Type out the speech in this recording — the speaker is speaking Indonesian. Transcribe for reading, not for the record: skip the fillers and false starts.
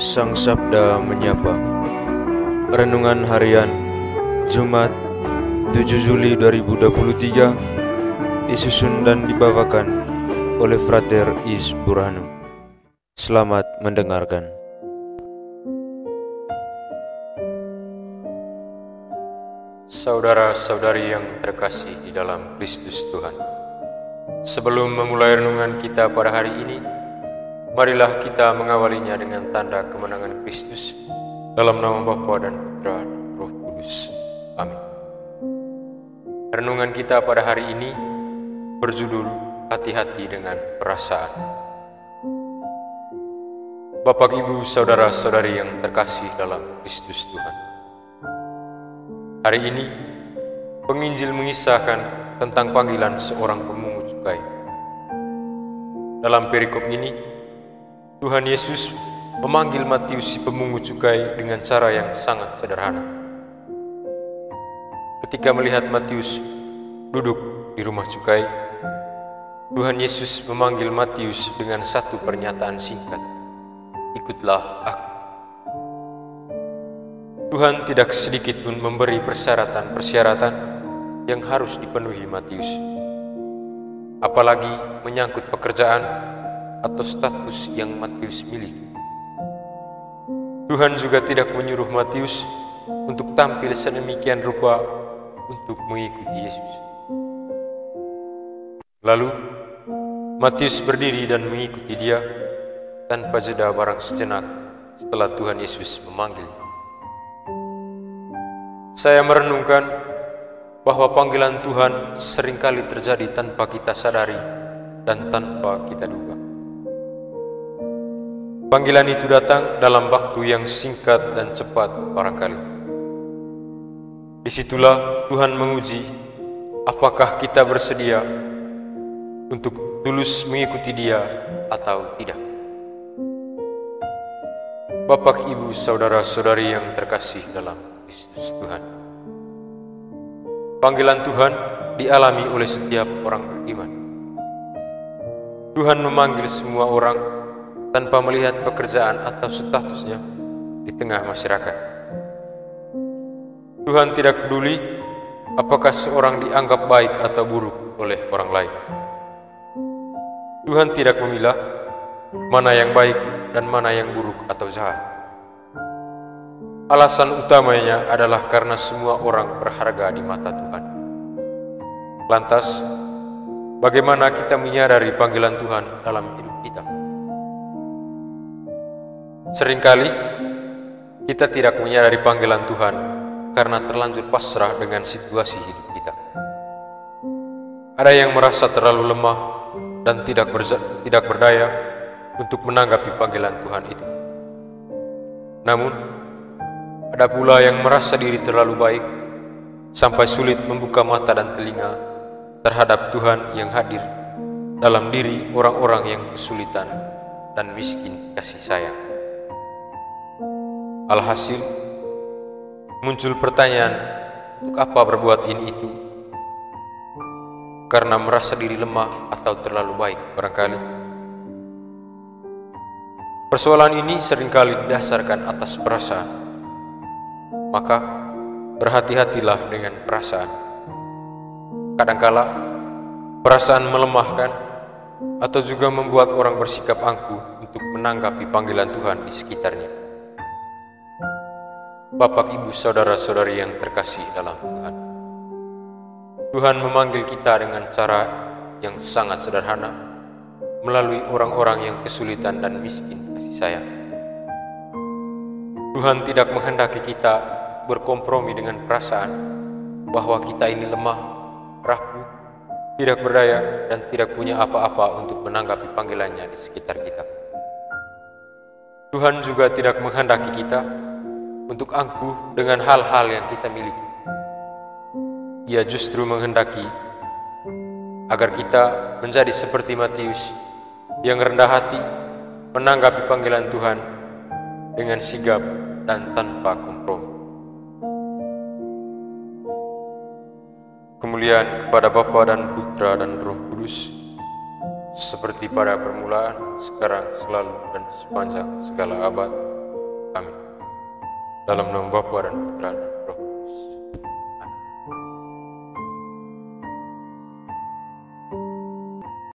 Sang Sabda Menyapa. Renungan Harian Jumat 7 Juli 2023 disusun dan dibawakan oleh Frater Is Burhanu. Selamat mendengarkan. Saudara-saudari yang terkasih di dalam Kristus Tuhan, sebelum memulai renungan kita pada hari ini, marilah kita mengawalinya dengan tanda kemenangan Kristus dalam nama Bapa dan Putra dan Roh Kudus. Amin. Renungan kita pada hari ini berjudul Hati-hati dengan Perasaan. Bapak, Ibu, saudara-saudari yang terkasih dalam Kristus Tuhan, hari ini penginjil mengisahkan tentang panggilan seorang pemungut cukai. Dalam perikop ini, Tuhan Yesus memanggil Matius si pemungut cukai dengan cara yang sangat sederhana. Ketika melihat Matius duduk di rumah cukai, Tuhan Yesus memanggil Matius dengan satu pernyataan singkat, "Ikutlah aku." Tuhan tidak sedikit pun memberi persyaratan yang harus dipenuhi Matius, apalagi menyangkut pekerjaan atau status yang Matius miliki. Tuhan juga tidak menyuruh Matius untuk tampil sedemikian rupa untuk mengikuti Yesus. Lalu Matius berdiri dan mengikuti Dia tanpa jeda barang sejenak setelah Tuhan Yesus memanggil. Saya merenungkan bahwa panggilan Tuhan seringkali terjadi tanpa kita sadari dan tanpa kita duga. Panggilan itu datang dalam waktu yang singkat dan cepat barangkali. Disitulah Tuhan menguji apakah kita bersedia untuk tulus mengikuti Dia atau tidak. Bapak, Ibu, saudara-saudari yang terkasih dalam Kristus Tuhan, panggilan Tuhan dialami oleh setiap orang beriman. Tuhan memanggil semua orang tanpa melihat pekerjaan atau statusnya di tengah masyarakat. Tuhan tidak peduli apakah seorang dianggap baik atau buruk oleh orang lain. Tuhan tidak memilah mana yang baik dan mana yang buruk atau jahat. Alasan utamanya adalah karena semua orang berharga di mata Tuhan. Lantas, bagaimana kita menyadari panggilan Tuhan dalam hidup kita? Seringkali kita tidak menyadari panggilan Tuhan karena terlanjur pasrah dengan situasi hidup kita. Ada yang merasa terlalu lemah dan tidak berdaya untuk menanggapi panggilan Tuhan itu. Namun, ada pula yang merasa diri terlalu baik sampai sulit membuka mata dan telinga terhadap Tuhan yang hadir dalam diri orang-orang yang kesulitan dan miskin kasih sayang. Alhasil, muncul pertanyaan, untuk apa berbuat ini itu? Karena merasa diri lemah atau terlalu baik barangkali. Persoalan ini seringkali didasarkan atas perasaan. Maka berhati-hatilah dengan perasaan. Kadangkala perasaan melemahkan atau juga membuat orang bersikap angkuh untuk menanggapi panggilan Tuhan di sekitarnya. Bapak, Ibu, saudara-saudari yang terkasih dalam Tuhan, Tuhan memanggil kita dengan cara yang sangat sederhana melalui orang-orang yang kesulitan dan miskin kasih sayang. Tuhan tidak menghendaki kita berkompromi dengan perasaan bahwa kita ini lemah, rapuh, tidak berdaya, dan tidak punya apa-apa untuk menanggapi panggilannya di sekitar kita. Tuhan juga tidak menghendaki kita untuk angkuh dengan hal-hal yang kita miliki. Ia justru menghendaki agar kita menjadi seperti Matius yang rendah hati menanggapi panggilan Tuhan dengan sigap dan tanpa kompromi. Kemuliaan kepada Bapa dan Putra dan Roh Kudus, seperti pada permulaan, sekarang, selalu, dan sepanjang segala abad. Amin. Dalam nama Bapa dan Putra dan Roh